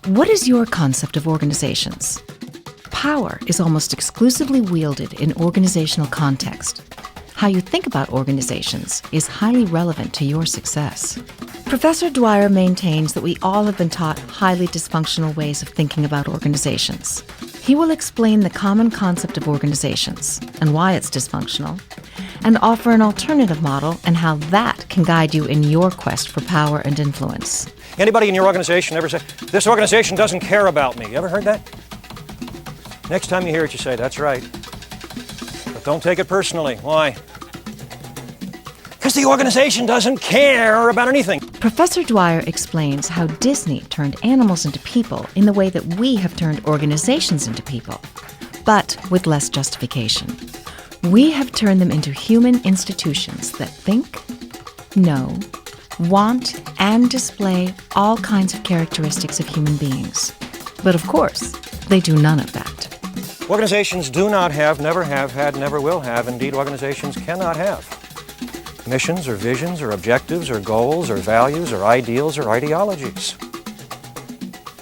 What is your concept of organizations? Power is almost exclusively wielded in organizational context. How you think about organizations is highly relevant to your success. Professor Dwyer maintains that we all have been taught highly dysfunctional ways of thinking about organizations. He will explain the common concept of organizations and why it's dysfunctional, and offer an alternative model and how that can guide you in your quest for power and influence. Anybody in your organization ever say, "This organization doesn't care about me"? You ever heard that? Next time you hear it, you say, "That's right." But don't take it personally. Why? Because the organization doesn't care about anything. Professor Dwyer explains how Disney turned animals into people in the way that we have turned organizations into people, but with less justification. We have turned them into human institutions that think, know, want, and display all kinds of characteristics of human beings. But of course, they do none of that. Organizations do not have, never have had, never will have, indeed organizations cannot have missions or visions or objectives or goals or values or ideals or ideologies.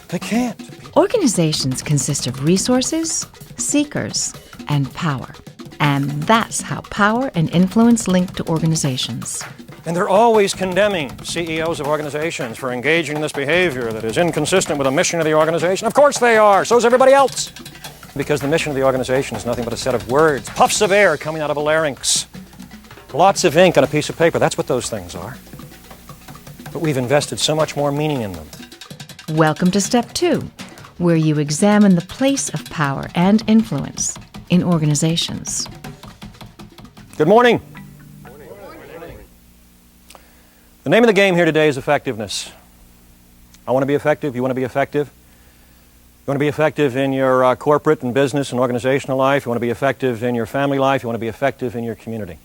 They can't. Organizations consist of resources, seekers, and power. And that's how power and influence link to organizations. And they're always condemning CEOs of organizations for engaging in this behavior that is inconsistent with the mission of the organization. Of course they are. So is everybody else. Because the mission of the organization is nothing but a set of words, puffs of air coming out of a larynx, lots of ink on a piece of paper. That's what those things are. But we've invested so much more meaning in them. Welcome to Step 2, where you examine the place of power and influence in organizations. Good morning. The name of the game here today is effectiveness. I want to be effective. You want to be effective? You want to be effective in your corporate and business and organizational life. You want to be effective in your family life. You want to be effective in your community.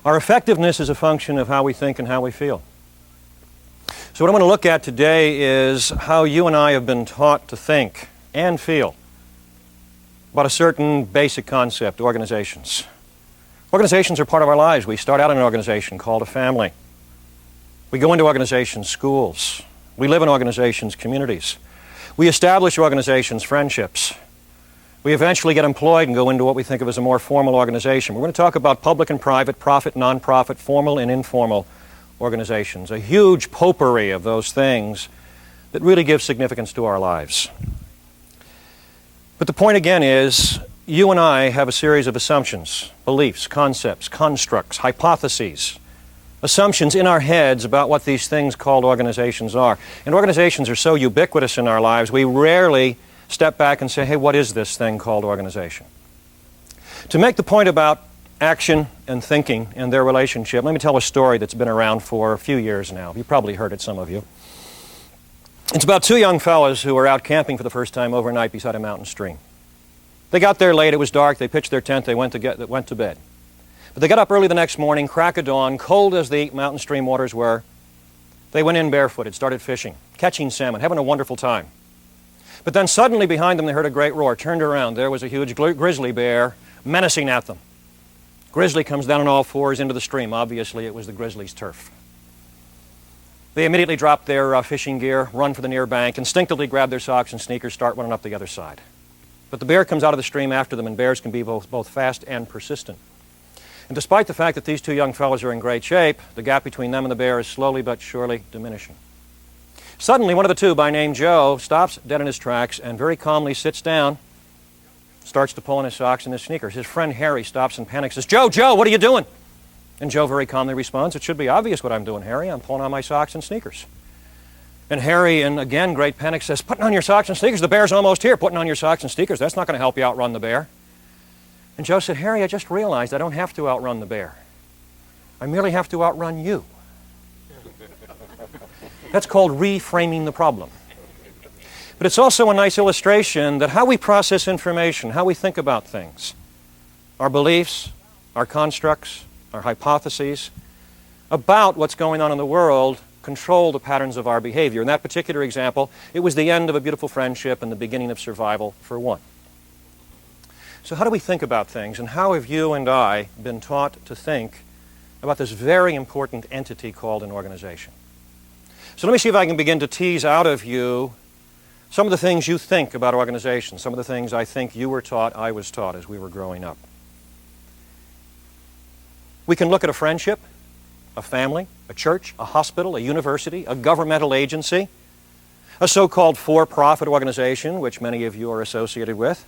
Our effectiveness is a function of how we think and how we feel. So what I want to look at today is how you and I have been taught to think and feel about a certain basic concept, organizations. Organizations are part of our lives. We start out in an organization called a family. We go into organizations, schools. We live in organizations, communities. We establish organizations, friendships. We eventually get employed and go into what we think of as a more formal organization. We're going to talk about public and private, profit, nonprofit, formal and informal organizations, a huge potpourri of those things that really give significance to our lives. But the point again is, you and I have a series of assumptions, beliefs, concepts, constructs, hypotheses, assumptions in our heads about what these things called organizations are. And organizations are so ubiquitous in our lives, we rarely step back and say, hey, what is this thing called organization? To make the point about action and thinking and their relationship, let me tell a story that's been around for a few years now. You've probably heard it, some of you. It's about two young fellows who were out camping for the first time overnight beside a mountain stream. They got there late, it was dark, they pitched their tent, they went to bed. But they got up early the next morning, crack of dawn, cold as the mountain stream waters were. They went in barefooted, started fishing, catching salmon, having a wonderful time. But then suddenly behind them they heard a great roar, turned around, there was a huge grizzly bear menacing at them. Grizzly comes down on all fours into the stream. Obviously it was the grizzly's turf. They immediately drop their fishing gear, run for the near bank, instinctively grab their socks and sneakers, start running up the other side. But the bear comes out of the stream after them, and bears can be both fast and persistent. And despite the fact that these two young fellows are in great shape, the gap between them and the bear is slowly but surely diminishing. Suddenly, one of the two, by name Joe, stops dead in his tracks and very calmly sits down, starts to pull on his socks and his sneakers. His friend Harry stops in panic, says, Joe, what are you doing? And Joe very calmly responds, it should be obvious what I'm doing, Harry. I'm pulling on my socks and sneakers. And Harry, in again great panic, says, putting on your socks and sneakers? The bear's almost here. Putting on your socks and sneakers, that's not going to help you outrun the bear. And Joe said, Harry, I just realized I don't have to outrun the bear. I merely have to outrun you. That's called reframing the problem. But it's also a nice illustration that how we process information, how we think about things, our beliefs, our constructs, our hypotheses about what's going on in the world control the patterns of our behavior. In that particular example, it was the end of a beautiful friendship and the beginning of survival for one. So how do we think about things, and how have you and I been taught to think about this very important entity called an organization? So let me see if I can begin to tease out of you some of the things you think about organizations, some of the things I think you were taught, I was taught as we were growing up. We can look at a friendship, a family, a church, a hospital, a university, a governmental agency, a so-called for-profit organization, which many of you are associated with,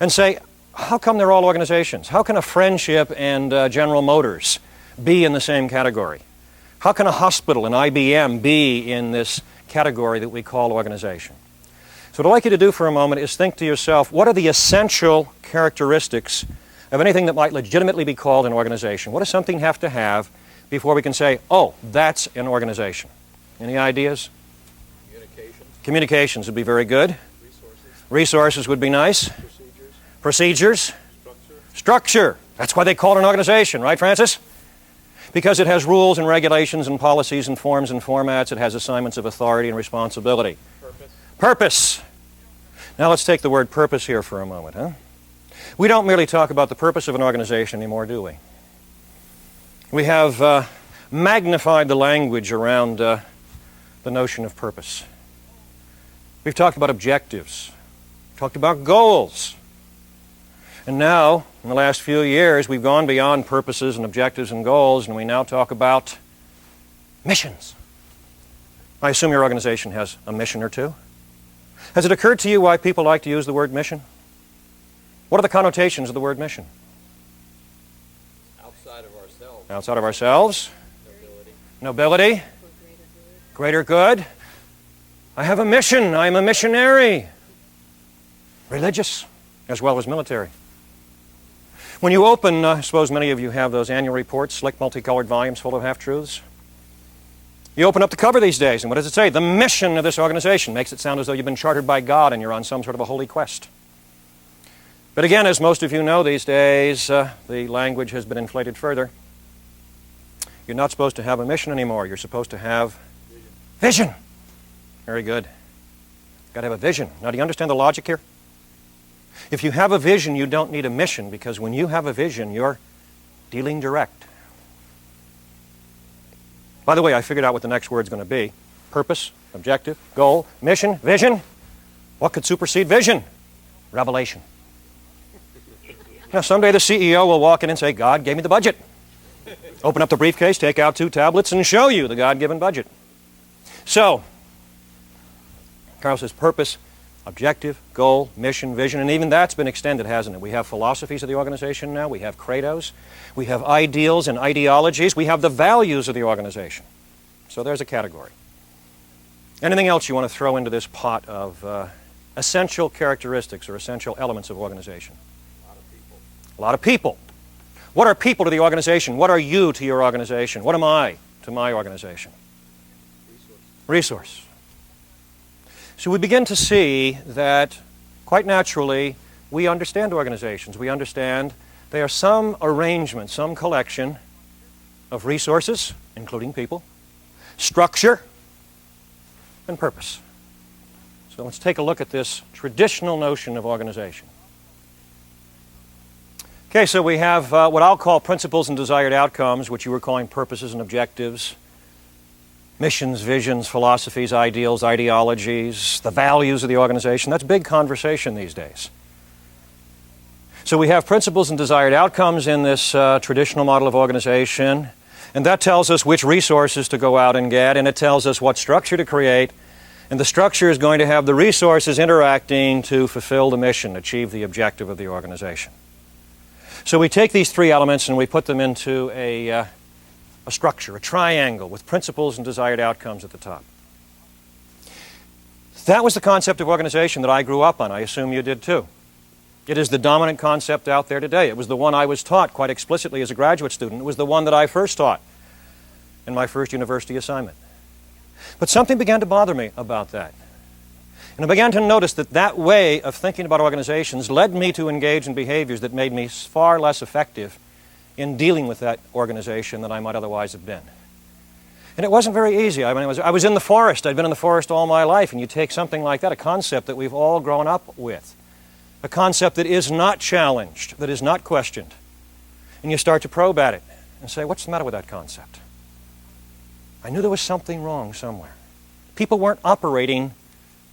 and say, how come they're all organizations? How can a friendship and General Motors be in the same category? How can a hospital and IBM be in this category that we call organization? So what I'd like you to do for a moment is think to yourself, what are the essential characteristics of anything that might legitimately be called an organization? What does something have to have before we can say, oh, that's an organization? Any ideas? Communications would be very good. Resources would be nice. Procedures. Structure. That's why they call it an organization, right, Francis? Because it has rules and regulations and policies and forms and formats. It has assignments of authority and responsibility. Purpose. Now let's take the word purpose here for a moment, huh? We don't merely talk about the purpose of an organization anymore, do we? We have magnified the language around the notion of purpose. We've talked about objectives, talked about goals. And now, in the last few years, we've gone beyond purposes and objectives and goals, and we now talk about missions. I assume your organization has a mission or two. Has it occurred to you why people like to use the word mission? What are the connotations of the word mission? Outside of ourselves. Outside of ourselves. Nobility. Greater good. I have a mission. I am a missionary. Religious as well as military. When you open, I suppose many of you have those annual reports, slick multicolored volumes full of half-truths. You open up the cover these days, and what does it say? The mission of this organization. Makes it sound as though you've been chartered by God and you're on some sort of a holy quest. But again, as most of you know these days, the language has been inflated further. You're not supposed to have a mission anymore. You're supposed to have vision. Very good. You've got to have a vision. Now, do you understand the logic here? If you have a vision, you don't need a mission, because when you have a vision, you're dealing direct. By the way, I figured out what the next word's going to be. Purpose, objective, goal, mission, vision. What could supersede vision? Revelation. Now, someday the CEO will walk in and say, God gave me the budget. Open up the briefcase, take out 2 tablets, and show you the God-given budget. So, Carl says purpose, objective, goal, mission, vision, and even that's been extended, hasn't it? We have philosophies of the organization now. We have credos. We have ideals and ideologies. We have the values of the organization. So there's a category. Anything else you want to throw into this pot of essential characteristics or essential elements of organization? A lot of people. What are people to the organization? What are you to your organization? What am I to my organization? Resource. So we begin to see that, quite naturally, we understand organizations. We understand they are some arrangement, some collection of resources, including people, structure, and purpose. So let's take a look at this traditional notion of organization. Okay, so we have what I'll call principles and desired outcomes, which you were calling purposes and objectives, missions, visions, philosophies, ideals, ideologies, the values of the organization. That's big conversation these days. So we have principles and desired outcomes in this traditional model of organization, and that tells us which resources to go out and get, and it tells us what structure to create, and the structure is going to have the resources interacting to fulfill the mission, achieve the objective of the organization. So we take these 3 elements and we put them into a structure, a triangle with principles and desired outcomes at the top. That was the concept of organization that I grew up on. I assume you did too. It is the dominant concept out there today. It was the one I was taught quite explicitly as a graduate student. It was the one that I first taught in my first university assignment. But something began to bother me about that. And I began to notice that that way of thinking about organizations led me to engage in behaviors that made me far less effective in dealing with that organization than I might otherwise have been. And it wasn't very easy. I mean, I was in the forest. I'd been in the forest all my life, and you take something like that, a concept that we've all grown up with, a concept that is not challenged, that is not questioned, and you start to probe at it and say, what's the matter with that concept? I knew there was something wrong somewhere. People weren't operating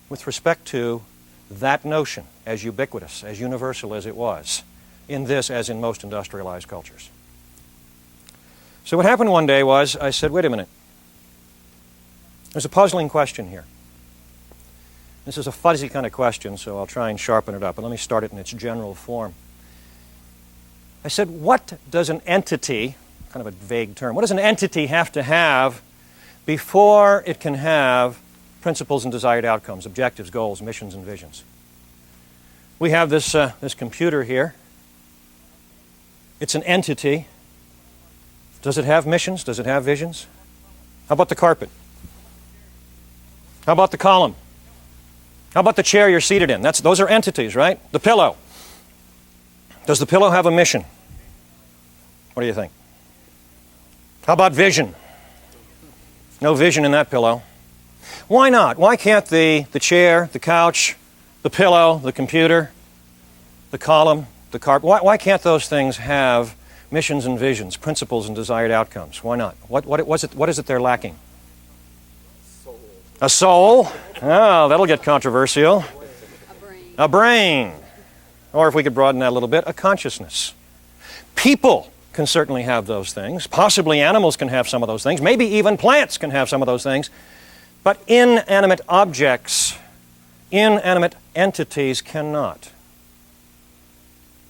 with respect to that notion as ubiquitous, as universal as it was in this as in most industrialized cultures. So what happened one day was I said, wait a minute. There's a puzzling question here. This is a fuzzy kind of question, so I'll try and sharpen it up. But let me start it in its general form. I said, what does an entity, kind of a vague term, what does an entity have to have before it can have principles and desired outcomes, objectives, goals, missions, and visions? We have this computer here. It's an entity. Does it have missions? Does it have visions? How about the carpet? How about the column? How about the chair you're seated in? Those are entities, right? The pillow. Does the pillow have a mission? What do you think? How about vision? No vision in that pillow. Why not? Why can't the chair, the couch, the pillow, the computer, the column, the carpet, why can't those things have missions and visions, principles and desired outcomes? Why not? What is it they're lacking? Soul. A soul? Oh, that'll get controversial. A brain. Or if we could broaden that a little bit, a consciousness. People can certainly have those things. Possibly animals can have some of those things. Maybe even plants can have some of those things. But inanimate objects, inanimate entities cannot.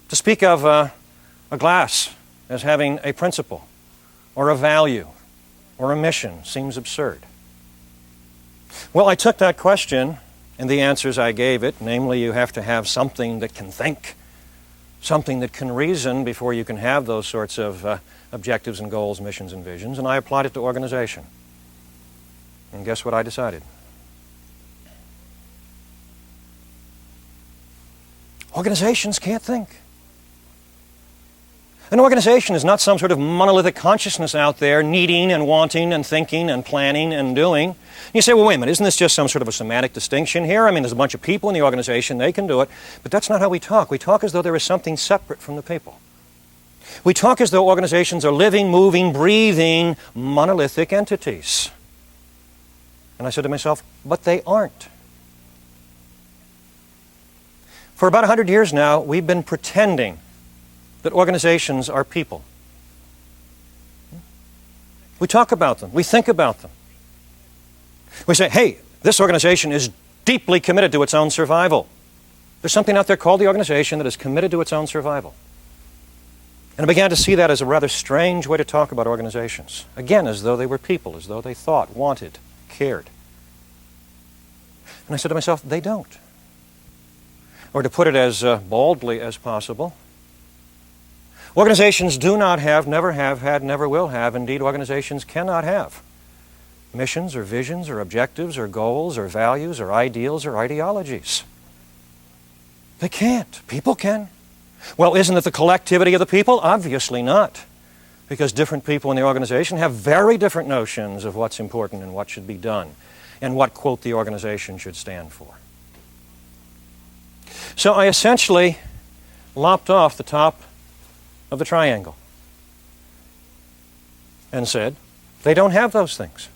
To speak of a glass as having a principle or a value or a mission seems absurd. Well, I took that question and the answers I gave it, namely you have to have something that can think, something that can reason before you can have those sorts of objectives and goals, missions and visions, and I applied it to organization. And guess what I decided? Organizations can't think. An organization is not some sort of monolithic consciousness out there needing and wanting and thinking and planning and doing. You say, well, wait a minute, isn't this just some sort of a semantic distinction here? I mean, there's a bunch of people in the organization, they can do it, but that's not how we talk. We talk as though there is something separate from the people. We talk as though organizations are living, moving, breathing, monolithic entities. And I said to myself, but they aren't. For about 100 years now, we've been pretending that organizations are people. We talk about them. We think about them. We say, hey, this organization is deeply committed to its own survival. There's something out there called the organization that is committed to its own survival. And I began to see that as a rather strange way to talk about organizations. Again, as though they were people, as though they thought, wanted, cared. And I said to myself, they don't. Or to put it as baldly as possible, organizations do not have, never have had, never will have, indeed organizations cannot have missions or visions or objectives or goals or values or ideals or ideologies. They can't. People can. Well, isn't it the collectivity of the people? Obviously not. Because different people in the organization have very different notions of what's important and what should be done and what, quote, the organization should stand for. So I essentially lopped off the top of the triangle and said, they don't have those things.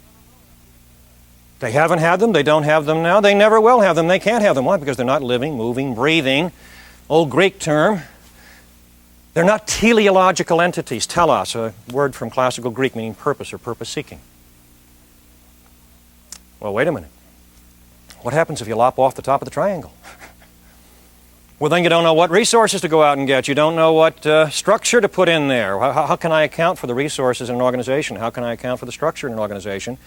They haven't had them, they don't have them now, they never will have them, they can't have them. Why? Because they're not living, moving, breathing. Old Greek term. They're not teleological entities. Telos, a word from classical Greek meaning purpose or purpose-seeking. Well, wait a minute. What happens if you lop off the top of the triangle? Well, then you don't know what resources to go out and get. You don't know what structure to put in there. How can I account for the resources in an organization? How can I account for the structure in an organization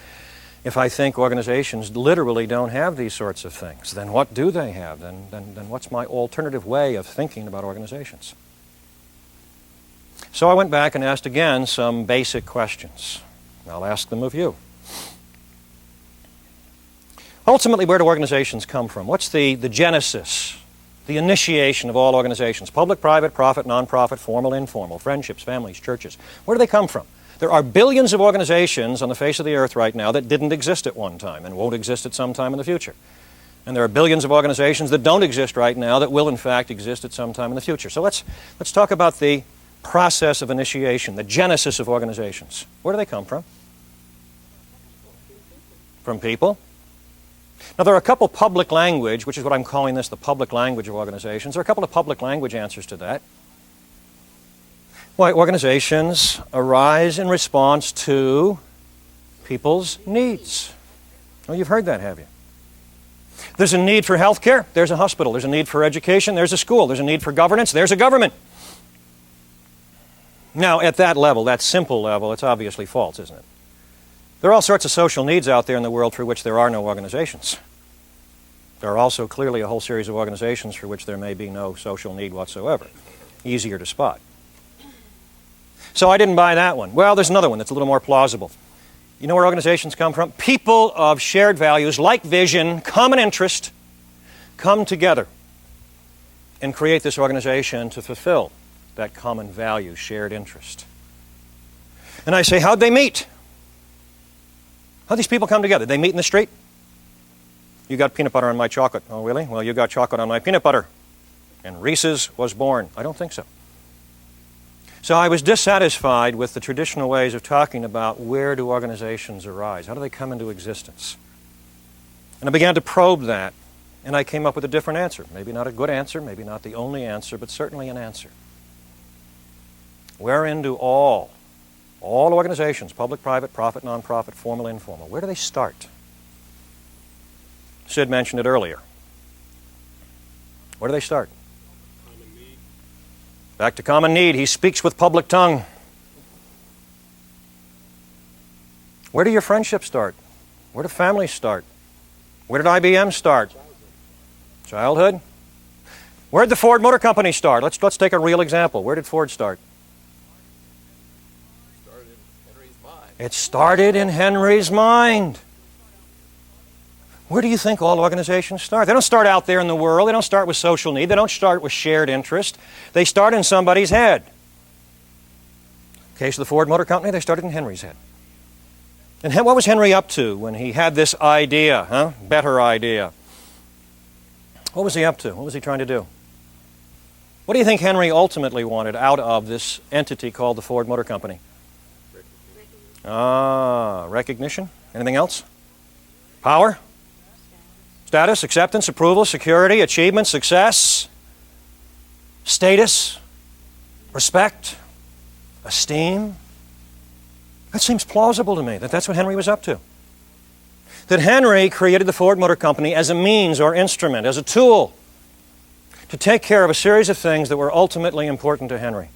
if I think organizations literally don't have these sorts of things? Then what do they have? Then what's my alternative way of thinking about organizations? So I went back and asked again some basic questions. I'll ask them of you. Ultimately, where do organizations come from? What's the genesis, the initiation of all organizations? Public, private, profit, non-profit, formal, informal, friendships, families, churches. Where do they come from? There are billions of organizations on the face of the earth right now that didn't exist at one time and won't exist at some time in the future. And there are billions of organizations that don't exist right now that will in fact exist at some time in the future. So let's talk about the process of initiation, the genesis of organizations. Where do they come from? From people. Now, there are a couple public language, which is what I'm calling this, the public language of organizations. There are a couple of public language answers to that. Why organizations arise in response to people's needs. Well, you've heard that, have you? There's a need for health care, there's a hospital. There's a need for education, there's a school. There's a need for governance, there's a government. Now, at that level, that simple level, it's obviously false, isn't it? There are all sorts of social needs out there in the world for which there are no organizations. There are also clearly a whole series of organizations for which there may be no social need whatsoever. Easier to spot. So I didn't buy that one. Well, there's another one that's a little more plausible. You know where organizations come from? People of shared values, like vision, common interest, come together and create this organization to fulfill that common value, shared interest. And I say, how'd they meet? How'd these people come together? They meet in the street? You got peanut butter on my chocolate. Oh, really? Well, you got chocolate on my peanut butter. And Reese's was born. I don't think so. So I was dissatisfied with the traditional ways of talking about where do organizations arise? How do they come into existence? And I began to probe that, and I came up with a different answer. Maybe not a good answer, maybe not the only answer, but certainly an answer. Wherein do all organizations, public, private, profit, non-profit, formal, informal, where do they start? Sid mentioned it earlier. Where do they start? Common need. Back to common need. He speaks with public tongue. Where do your friendships start? Where do families start? Where did IBM start? Childhood. Where did the Ford Motor Company start? Let's take a real example. Where did Ford start? Started in Henry's mind. It started in Henry's mind. Where do you think all organizations start? They don't start out there in the world. They don't start with social need. They don't start with shared interest. They start in somebody's head. In the case of the Ford Motor Company, they started in Henry's head. And what was Henry up to when he had this idea, better idea? What was he up to? What was he trying to do? What do you think Henry ultimately wanted out of this entity called the Ford Motor Company? Recognition. Anything else? Power? Status, acceptance, approval, security, achievement, success, status, respect, esteem. That seems plausible to me, that that's what Henry was up to. That Henry created the Ford Motor Company as a means or instrument, as a tool to take care of a series of things that were ultimately important to Henry.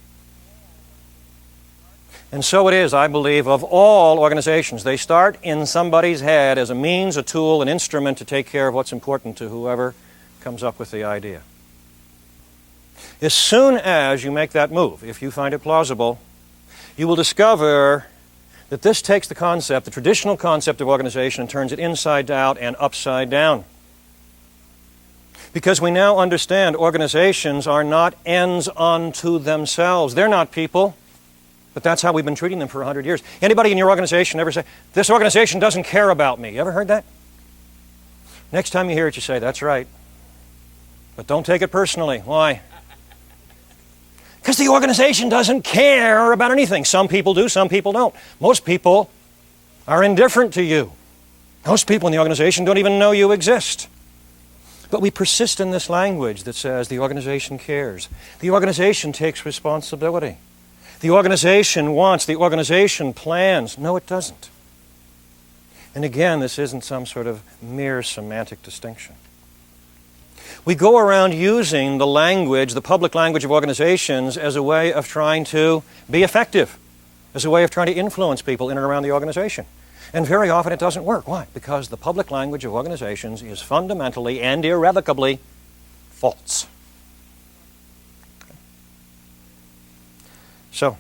And so it is, I believe, of all organizations. They start in somebody's head as a means, a tool, an instrument to take care of what's important to whoever comes up with the idea. As soon as you make that move, if you find it plausible, you will discover that this takes the concept, the traditional concept of organization, and turns it inside out and upside down. Because we now understand organizations are not ends unto themselves. They're not people. But that's how we've been treating them for 100 years. Anybody in your organization ever say, this organization doesn't care about me? You ever heard that? Next time you hear it, you say, that's right. But don't take it personally. Why? Because the organization doesn't care about anything. Some people do, some people don't. Most people are indifferent to you. Most people in the organization don't even know you exist. But we persist in this language that says the organization cares. The organization takes responsibility. The organization wants, the organization plans. No, it doesn't. And again, this isn't some sort of mere semantic distinction. We go around using the language, the public language of organizations, as a way of trying to be effective, as a way of trying to influence people in and around the organization. And very often it doesn't work. Why? Because the public language of organizations is fundamentally and irrevocably false. So,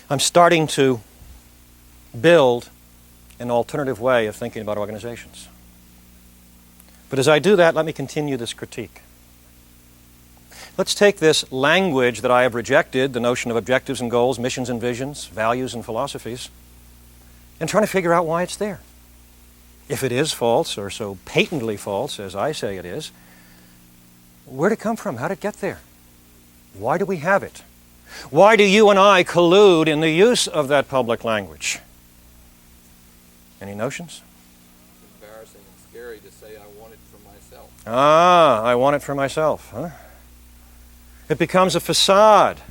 I'm starting to build an alternative way of thinking about organizations. But as I do that, let me continue this critique. Let's take this language that I have rejected, the notion of objectives and goals, missions and visions, values and philosophies, and try to figure out why it's there. If it is false, or so patently false as I say it is, where did it come from? How did it get there? Why do we have it? Why do you and I collude in the use of that public language? Any notions? say I want it for myself. Ah, I want it for myself, huh? It becomes a facade.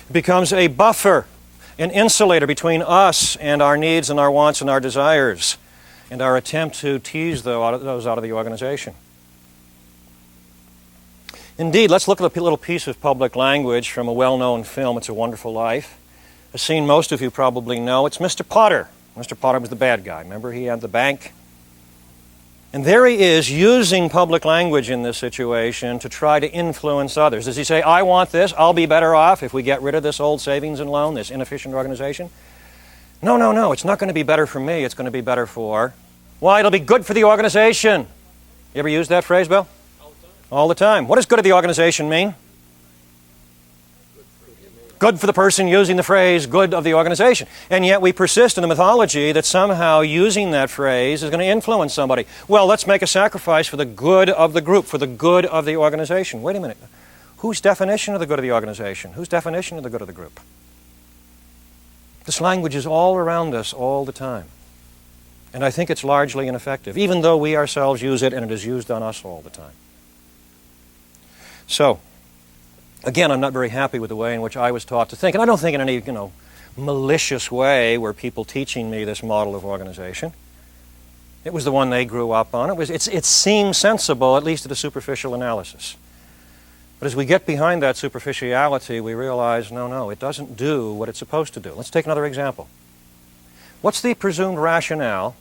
It becomes a buffer, an insulator between us and our needs and our wants and our desires, and our attempt to tease those out of the organization. Indeed, let's look at a little piece of public language from a well-known film, It's a Wonderful Life. A scene most of you probably know. It's Mr. Potter. Mr. Potter was the bad guy. Remember, he had the bank? And there he is using public language in this situation to try to influence others. Does he say, I want this, I'll be better off if we get rid of this old savings and loan, this inefficient organization? No, no, no, it's not going to be better for me, it's going to be better for... Why, it'll be good for the organization. You ever use that phrase, Bill? All the time. All the time. What does good of the organization mean? Good for the person using the phrase, good of the organization. And yet we persist in the mythology that somehow using that phrase is going to influence somebody. Well, let's make a sacrifice for the good of the group, for the good of the organization. Wait a minute. Whose definition of the good of the organization? Whose definition of the good of the group? This language is all around us all the time. And I think it's largely ineffective, even though we ourselves use it and it is used on us all the time. So, again, I'm not very happy with the way in which I was taught to think. And I don't think in any, malicious way were people teaching me this model of organization. It was the one they grew up on. It seemed sensible, at least at a superficial analysis. But as we get behind that superficiality, we realize, no, it doesn't do what it's supposed to do. Let's take another example. What's the presumed rationale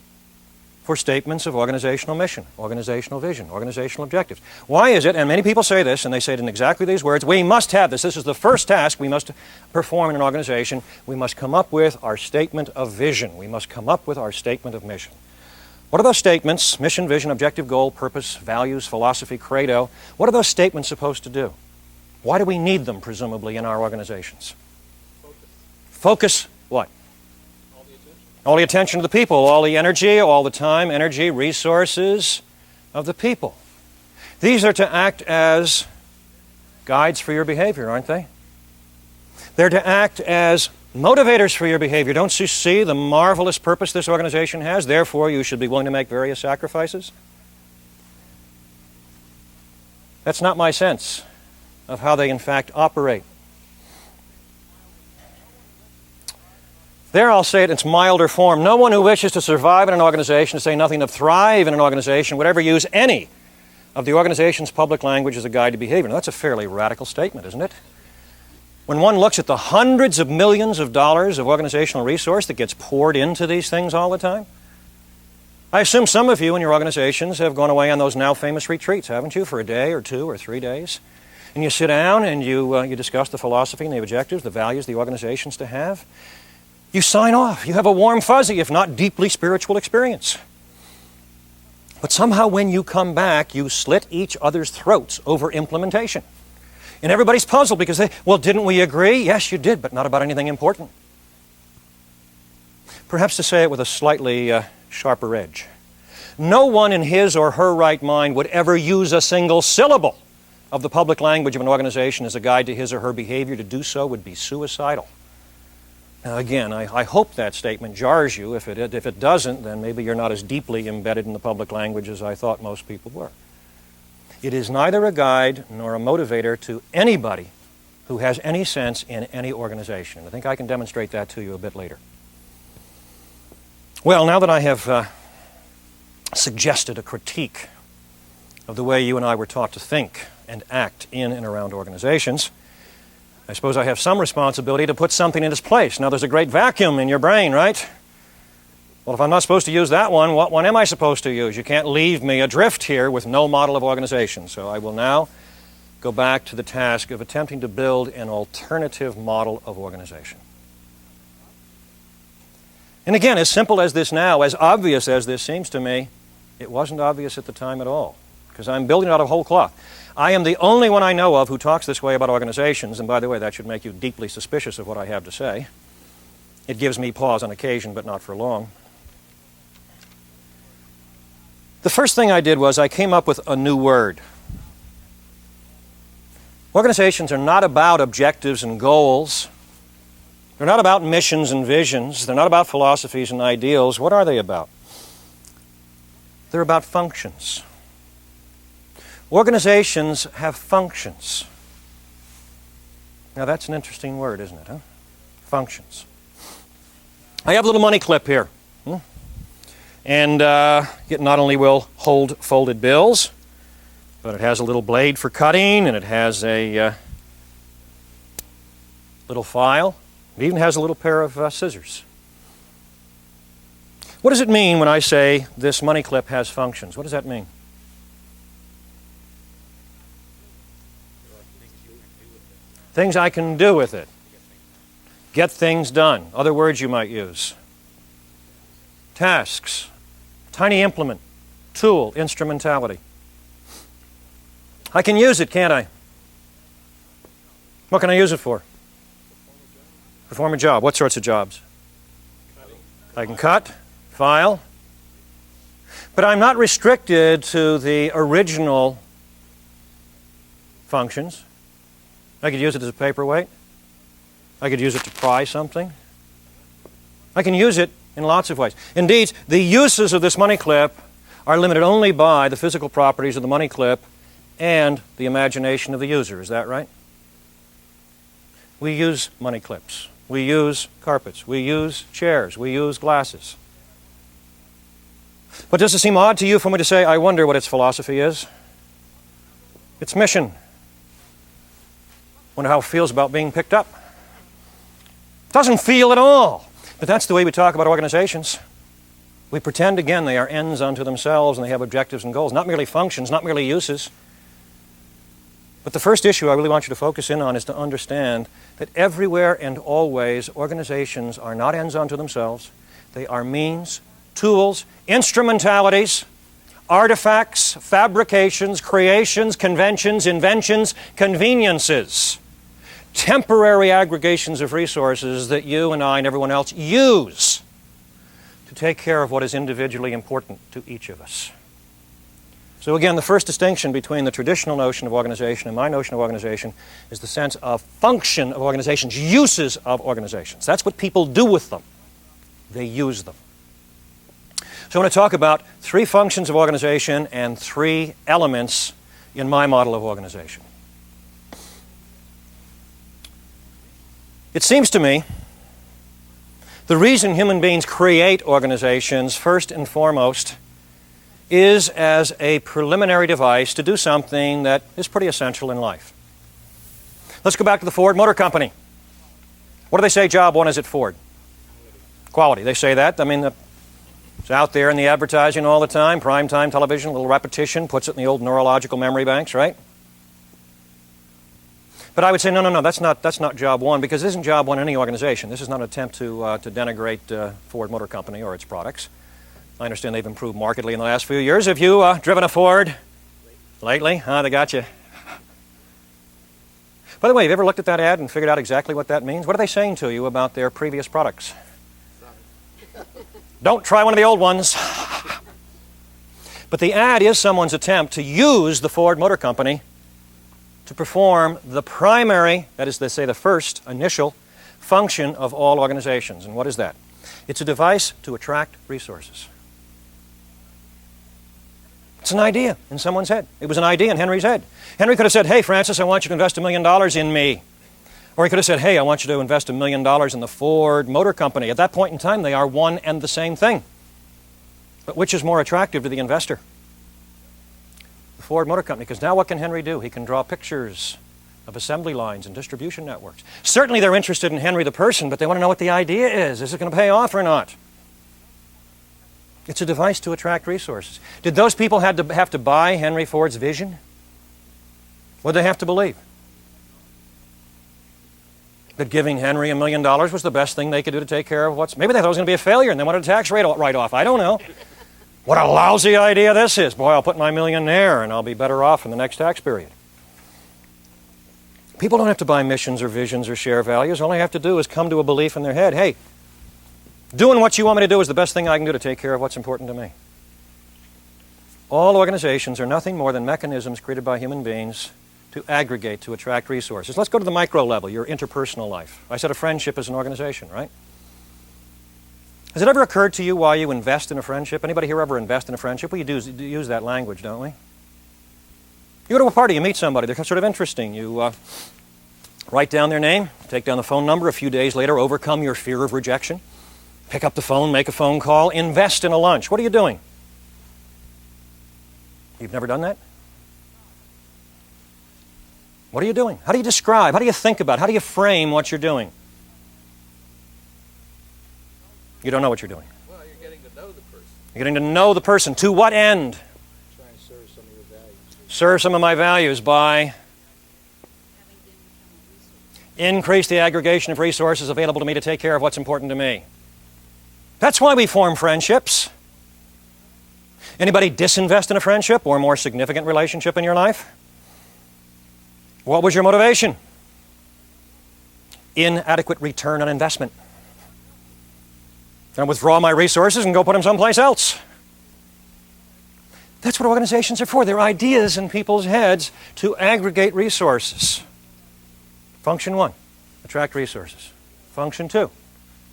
for statements of organizational mission, organizational vision, organizational objectives? Why is it, and many people say this, and they say it in exactly these words, we must have this. This is the first task we must perform in an organization. We must come up with our statement of vision. We must come up with our statement of mission. What are those statements? Mission, vision, objective, goal, purpose, values, philosophy, credo. What are those statements supposed to do? Why do we need them, presumably, in our organizations? Focus what? All the attention of the people, all the energy, all the time, energy, resources of the people. These are to act as guides for your behavior, aren't they? They're to act as motivators for your behavior. Don't you see the marvelous purpose this organization has? Therefore, you should be willing to make various sacrifices. That's not my sense of how they in fact operate. There I'll say it in its milder form. No one who wishes to survive in an organization, to say nothing of thrive in an organization, would ever use any of the organization's public language as a guide to behavior. Now, that's a fairly radical statement, isn't it? When one looks at the hundreds of millions of dollars of organizational resource that gets poured into these things all the time, I assume some of you in your organizations have gone away on those now famous retreats, haven't you, for a day or 2 or 3 days? And you sit down and you discuss the philosophy and the objectives, the values the organization's to have. You sign off. You have a warm, fuzzy, if not deeply spiritual experience. But somehow when you come back, you slit each other's throats over implementation. And everybody's puzzled because didn't we agree? Yes, you did, but not about anything important. Perhaps to say it with a slightly sharper edge. No one in his or her right mind would ever use a single syllable of the public language of an organization as a guide to his or her behavior. To do so would be suicidal. Now again, I hope that statement jars you. If it doesn't, then maybe you're not as deeply embedded in the public language as I thought most people were. It is neither a guide nor a motivator to anybody who has any sense in any organization. I think I can demonstrate that to you a bit later. Well, now that I have suggested a critique of the way you and I were taught to think and act in and around organizations, I suppose I have some responsibility to put something in its place. Now, there's a great vacuum in your brain, right? Well, if I'm not supposed to use that one, what one am I supposed to use? You can't leave me adrift here with no model of organization. So I will now go back to the task of attempting to build an alternative model of organization. And again, as simple as this now, as obvious as this seems to me, it wasn't obvious at the time at all, because I'm building it out of whole cloth. I am the only one I know of who talks this way about organizations, and by the way, that should make you deeply suspicious of what I have to say. It gives me pause on occasion, but not for long. The first thing I did was I came up with a new word. Organizations are not about objectives and goals. They're not about missions and visions. They're not about philosophies and ideals. What are they about? They're about functions. Organizations have functions. Now that's an interesting word, isn't it, huh? Functions. I have a little money clip here. And it not only will hold folded bills, but it has a little blade for cutting, and it has a little file. It even has a little pair of scissors. What does it mean when I say this money clip has functions? What does that mean? Things I can do with it. Get things done. Other words you might use. Tasks. Tiny implement. Tool. Instrumentality. I can use it, can't I? What can I use it for? Perform a job. What sorts of jobs? I can cut, file. But I'm not restricted to the original functions. I could use it as a paperweight. I could use it to pry something. I can use it in lots of ways. Indeed, the uses of this money clip are limited only by the physical properties of the money clip and the imagination of the user. Is that right? We use money clips. We use carpets. We use chairs. We use glasses. But does it seem odd to you for me to say, I wonder what its philosophy is? Its mission. Wonder how it feels about being picked up. Doesn't feel at all. But that's the way we talk about organizations. We pretend, again, they are ends unto themselves and they have objectives and goals, not merely functions, not merely uses. But the first issue I really want you to focus in on is to understand that everywhere and always organizations are not ends unto themselves. They are means, tools, instrumentalities, artifacts, fabrications, creations, conventions, inventions, conveniences, temporary aggregations of resources that you and I and everyone else use to take care of what is individually important to each of us. So again, the first distinction between the traditional notion of organization and my notion of organization is the sense of function of organizations, uses of organizations. That's what people do with them. They use them. So I want to talk about three functions of organization and three elements in my model of organization. It seems to me the reason human beings create organizations, first and foremost, is as a preliminary device to do something that is pretty essential in life. Let's go back to the Ford Motor Company. What do they say job one is at Ford? Quality. They say that. I mean, it's out there in the advertising all the time, primetime television, a little repetition, puts it in the old neurological memory banks, right? But I would say, no, that's not job one, because this isn't job one in any organization. This is not an attempt to denigrate Ford Motor Company or its products. I understand they've improved markedly in the last few years. Have you driven a Ford lately? They got you. By the way, have you ever looked at that ad and figured out exactly what that means? What are they saying to you about their previous products? Don't try one of the old ones. But the ad is someone's attempt to use the Ford Motor Company to perform the primary, that is, they say the first, initial function of all organizations. And what is that? It's a device to attract resources. It's an idea in someone's head. It was an idea in Henry's head. Henry could have said, hey, Francis, I want you to invest $1 million in me. Or he could have said, hey, I want you to invest $1 million in the Ford Motor Company. At that point in time, they are one and the same thing. But which is more attractive to the investor? The Ford Motor Company. Because now what can Henry do? He can draw pictures of assembly lines and distribution networks. Certainly they're interested in Henry the person, but they want to know what the idea is. Is it going to pay off or not? It's a device to attract resources. Did those people have to buy Henry Ford's vision? What did they have to believe? That giving Henry $1 million was the best thing they could do to take care of what's... Maybe they thought it was going to be a failure and they wanted a tax write-off. I don't know. What a lousy idea this is. Boy, I'll put my $1 million there and I'll be better off in the next tax period. People don't have to buy missions or visions or share values. All they have to do is come to a belief in their head. Hey, doing what you want me to do is the best thing I can do to take care of what's important to me. All organizations are nothing more than mechanisms created by human beings to aggregate, to attract resources. Let's go to the micro level, your interpersonal life. I said a friendship is an organization, right? Has it ever occurred to you why you invest in a friendship? Anybody here ever invest in a friendship? We do use that language, don't we? You go to a party, you meet somebody, they're sort of interesting. You write down their name, take down the phone number. A few days later, overcome your fear of rejection. Pick up the phone, make a phone call, invest in a lunch. What are you doing? You've never done that? What are you doing? How do you describe? How do you think about? How do you frame what you're doing? You don't know what you're doing. Well, you're getting to know the person. You're getting to know the person. To what end? Trying to serve some of your values. Serve some of my values by increase the aggregation of resources available to me to take care of what's important to me. That's why we form friendships. Anybody disinvest in a friendship or more significant relationship in your life? What was your motivation? Inadequate return on investment. And withdraw my resources and go put them someplace else. That's what organizations are for. They're ideas in people's heads to aggregate resources. Function 1, attract resources. Function 2,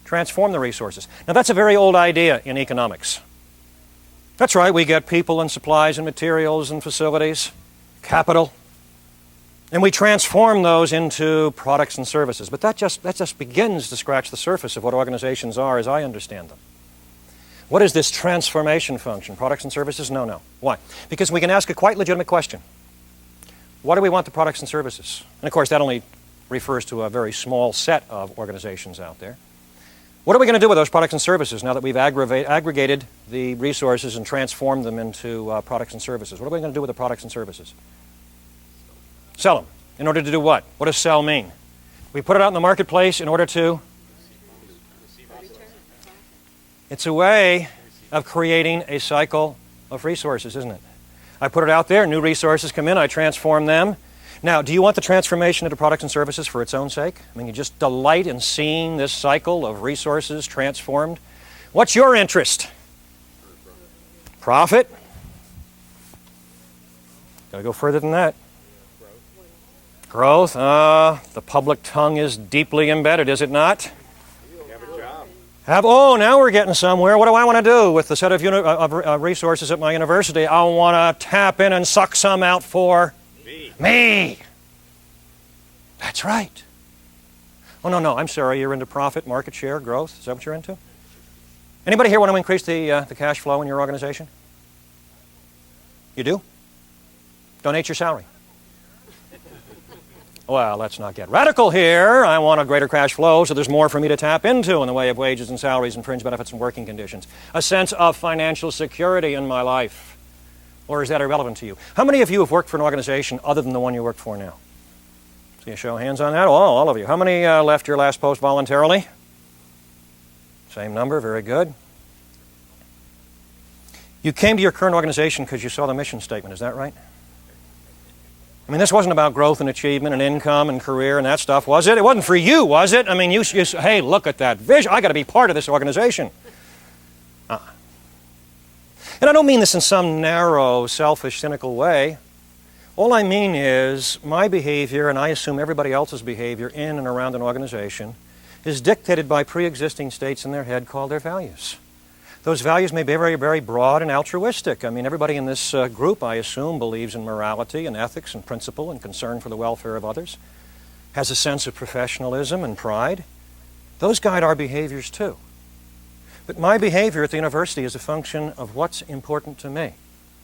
transform the resources. Now that's a very old idea in economics. That's right, we get people and supplies and materials and facilities, capital, and we transform those into products and services. But that just begins to scratch the surface of what organizations are as I understand them. What is this transformation function? Products and services? No. Why? Because we can ask a quite legitimate question. What do we want the products and services? And of course that only refers to a very small set of organizations out there. What are we going to do with those products and services now that we've aggregated the resources and transformed them into products and services? What are we going to do with the products and services? Sell them. In order to do what? What does sell mean? We put it out in the marketplace in order to... It's a way of creating a cycle of resources, isn't it? I put it out there, new resources come in, I transform them. Now, do you want the transformation into products and services for its own sake? I mean, you just delight in seeing this cycle of resources transformed? What's your interest? Profit? Got to go further than that. Growth? The public tongue is deeply embedded, is it not? Have a job. Oh, now we're getting somewhere. What do I want to do with the set of resources at my university? I want to tap in and suck some out for me. That's right. Oh, no, I'm sorry. You're into profit, market share, growth. Is that what you're into? Anybody here want to increase the cash flow in your organization? You do? Donate your salary. Well, let's not get radical here. I want a greater cash flow so there's more for me to tap into in the way of wages and salaries and fringe benefits and working conditions. A sense of financial security in my life. Or is that irrelevant to you? How many of you have worked for an organization other than the one you work for now? See a show of hands on that? Oh, all of you. How many left your last post voluntarily? Same number, very good. You came to your current organization because you saw the mission statement, is that right? I mean, this wasn't about growth and achievement and income and career and that stuff, was it? It wasn't for you, was it? I mean, you hey, look at that vision. I got to be part of this organization. And I don't mean this in some narrow, selfish, cynical way. All I mean is my behavior, and I assume everybody else's behavior in and around an organization, is dictated by pre-existing states in their head called their values. Those values may be very, very broad and altruistic. I mean, everybody in this group, I assume, believes in morality and ethics and principle and concern for the welfare of others, has a sense of professionalism and pride. Those guide our behaviors too. But my behavior at the university is a function of what's important to me.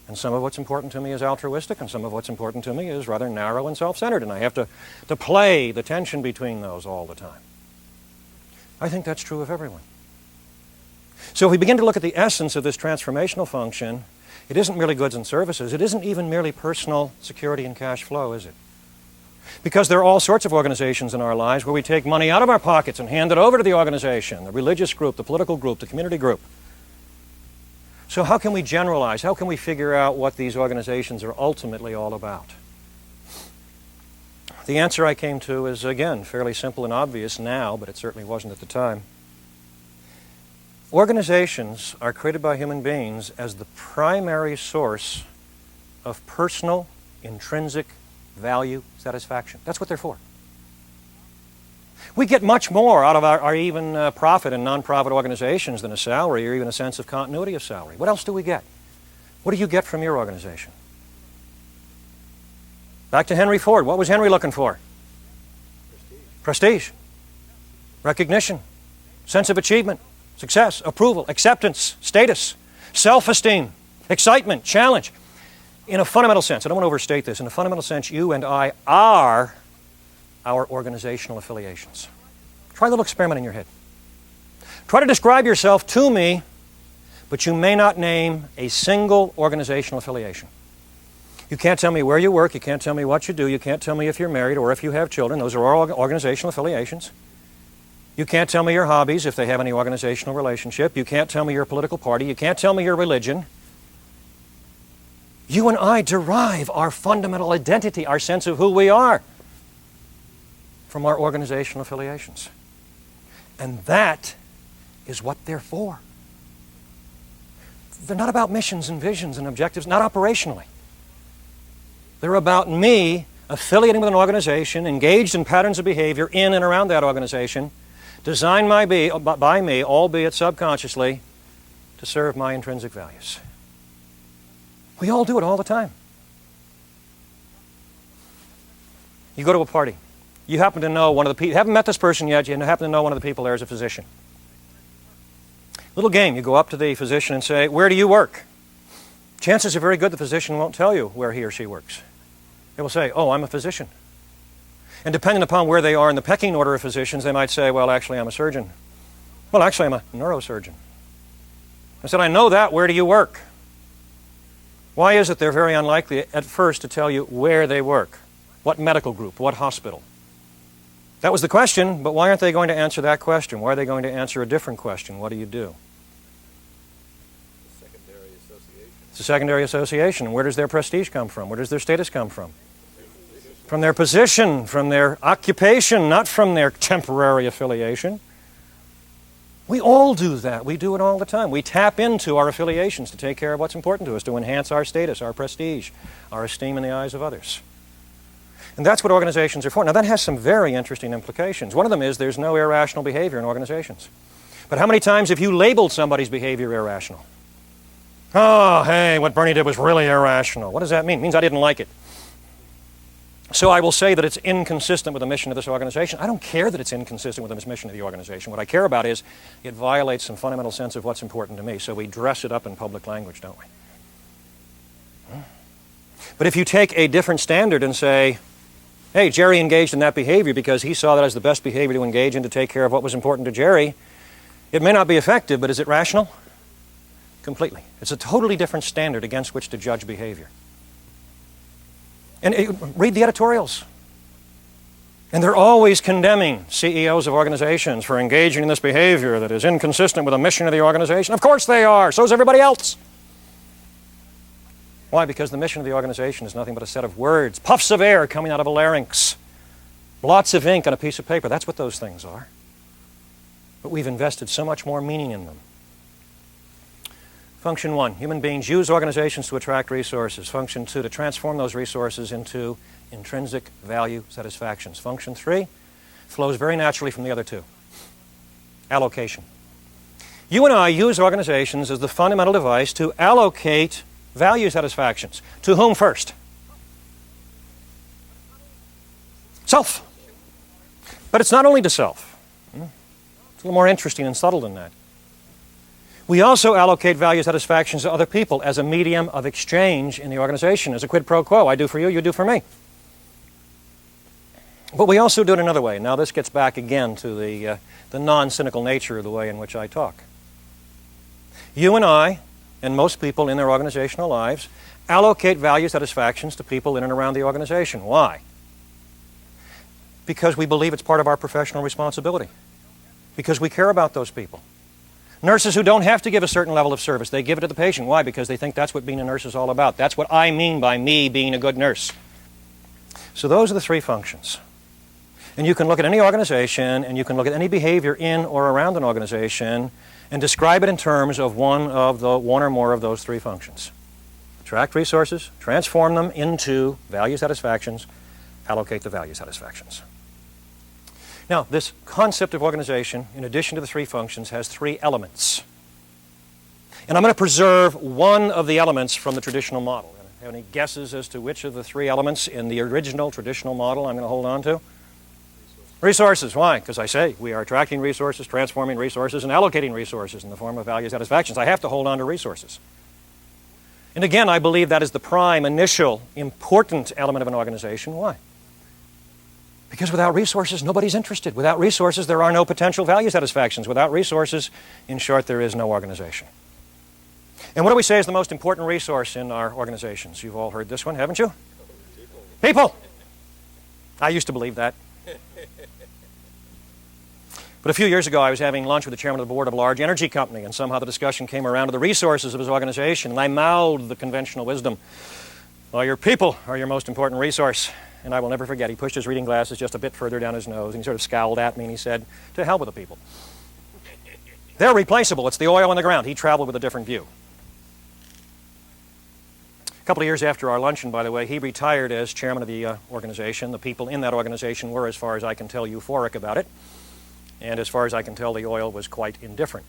And some of what's important to me is altruistic, and some of what's important to me is rather narrow and self-centered, and I have to play the tension between those all the time. I think that's true of everyone. So if we begin to look at the essence of this transformational function, it isn't merely goods and services. It isn't even merely personal security and cash flow, is it? Because there are all sorts of organizations in our lives where we take money out of our pockets and hand it over to the organization, the religious group, the political group, the community group. So how can we generalize? How can we figure out what these organizations are ultimately all about? The answer I came to is, again, fairly simple and obvious now, but it certainly wasn't at the time. Organizations are created by human beings as the primary source of personal, intrinsic value satisfaction. That's what they're for. We get much more out of our even profit in nonprofit organizations than a salary or even a sense of continuity of salary. What else do we get? What do you get from your organization? Back to Henry Ford. What was Henry looking for? Prestige. Recognition. Sense of achievement. Success. Approval. Acceptance. Status. Self-esteem. Excitement. Challenge. In a fundamental sense, I don't want to overstate this, in a fundamental sense, you and I are our organizational affiliations. Try a little experiment in your head. Try to describe yourself to me, but you may not name a single organizational affiliation. You can't tell me where you work, you can't tell me what you do, you can't tell me if you're married or if you have children. Those are all organizational affiliations. You can't tell me your hobbies if they have any organizational relationship. You can't tell me your political party. You can't tell me your religion. You and I derive our fundamental identity, our sense of who we are, from our organizational affiliations. And that is what they're for. They're not about missions and visions and objectives, not operationally. They're about me affiliating with an organization, engaged in patterns of behavior in and around that organization, designed by me, albeit subconsciously, to serve my intrinsic values. We all do it all the time. You go to a party. You happen to know one of the people, you haven't met this person yet, you happen to know one of the people there is a physician. Little game, you go up to the physician and say, "Where do you work?" Chances are very good the physician won't tell you where he or she works. They will say, "Oh, I'm a physician." And depending upon where they are in the pecking order of physicians, they might say, "Well, actually, I'm a surgeon." "Well, actually, I'm a neurosurgeon." I said, "I know that. Where do you work?" Why is it they're very unlikely at first to tell you where they work? What medical group? What hospital? That was the question, but why aren't they going to answer that question? Why are they going to answer a different question? What do you do? Secondary association. It's a secondary association. Where does their prestige come from? Where does their status come from? From their position, from their occupation, not from their temporary affiliation. We all do that. We do it all the time. We tap into our affiliations to take care of what's important to us, to enhance our status, our prestige, our esteem in the eyes of others. And that's what organizations are for. Now, that has some very interesting implications. One of them is there's no irrational behavior in organizations. But how many times have you labeled somebody's behavior irrational? "Oh, hey, what Bernie did was really irrational." What does that mean? It means I didn't like it. So I will say that it's inconsistent with the mission of this organization. I don't care that it's inconsistent with the mission of the organization. What I care about is it violates some fundamental sense of what's important to me. So we dress it up in public language, don't we? But if you take a different standard and say, "Hey, Jerry engaged in that behavior because he saw that as the best behavior to engage in to take care of what was important to Jerry," it may not be effective, but is it rational? Completely. It's a totally different standard against which to judge behavior. And read the editorials. And they're always condemning CEOs of organizations for engaging in this behavior that is inconsistent with the mission of the organization. Of course they are. So is everybody else. Why? Because the mission of the organization is nothing but a set of words, puffs of air coming out of a larynx, blots of ink on a piece of paper. That's what those things are. But we've invested so much more meaning in them. Function 1, human beings use organizations to attract resources. Function 2, to transform those resources into intrinsic value satisfactions. Function 3 flows very naturally from the other two. Allocation. You and I use organizations as the fundamental device to allocate value satisfactions. To whom first? Self. But it's not only to self. It's a little more interesting and subtle than that. We also allocate value satisfactions to other people as a medium of exchange in the organization, as a quid pro quo. I do for you, you do for me. But we also do it another way. Now this gets back again to the non-cynical nature of the way in which I talk. You and I, and most people in their organizational lives, allocate value satisfactions to people in and around the organization. Why? Because we believe it's part of our professional responsibility. Because we care about those people. Nurses who don't have to give a certain level of service, they give it to the patient. Why? Because they think that's what being a nurse is all about. That's what I mean by me being a good nurse. So those are the three functions. And you can look at any organization and you can look at any behavior in or around an organization and describe it in terms of one or more of those three functions. Attract resources, transform them into value satisfactions, allocate the value satisfactions. Now, this concept of organization, in addition to the three functions, has three elements. And I'm going to preserve one of the elements from the traditional model. Have any guesses as to which of the three elements in the original traditional model I'm going to hold on to? Resources. Why? Because I say we are attracting resources, transforming resources, and allocating resources in the form of value satisfactions. I have to hold on to resources. And again, I believe that is the prime, initial, important element of an organization. Why? Because without resources, nobody's interested. Without resources, there are no potential value satisfactions. Without resources, in short, there is no organization. And what do we say is the most important resource in our organizations? You've all heard this one, haven't you? People. I used to believe that. But a few years ago, I was having lunch with the chairman of the board of a large energy company, and somehow the discussion came around to the resources of his organization, and I mouthed the conventional wisdom, well, your people are your most important resource. And I will never forget, he pushed his reading glasses just a bit further down his nose, and he sort of scowled at me, and he said, to hell with the people. They're replaceable. It's the oil in the ground. He traveled with a different view. A couple of years after our luncheon, by the way, he retired as chairman of the organization. The people in that organization were, as far as I can tell, euphoric about it. And as far as I can tell, the oil was quite indifferent.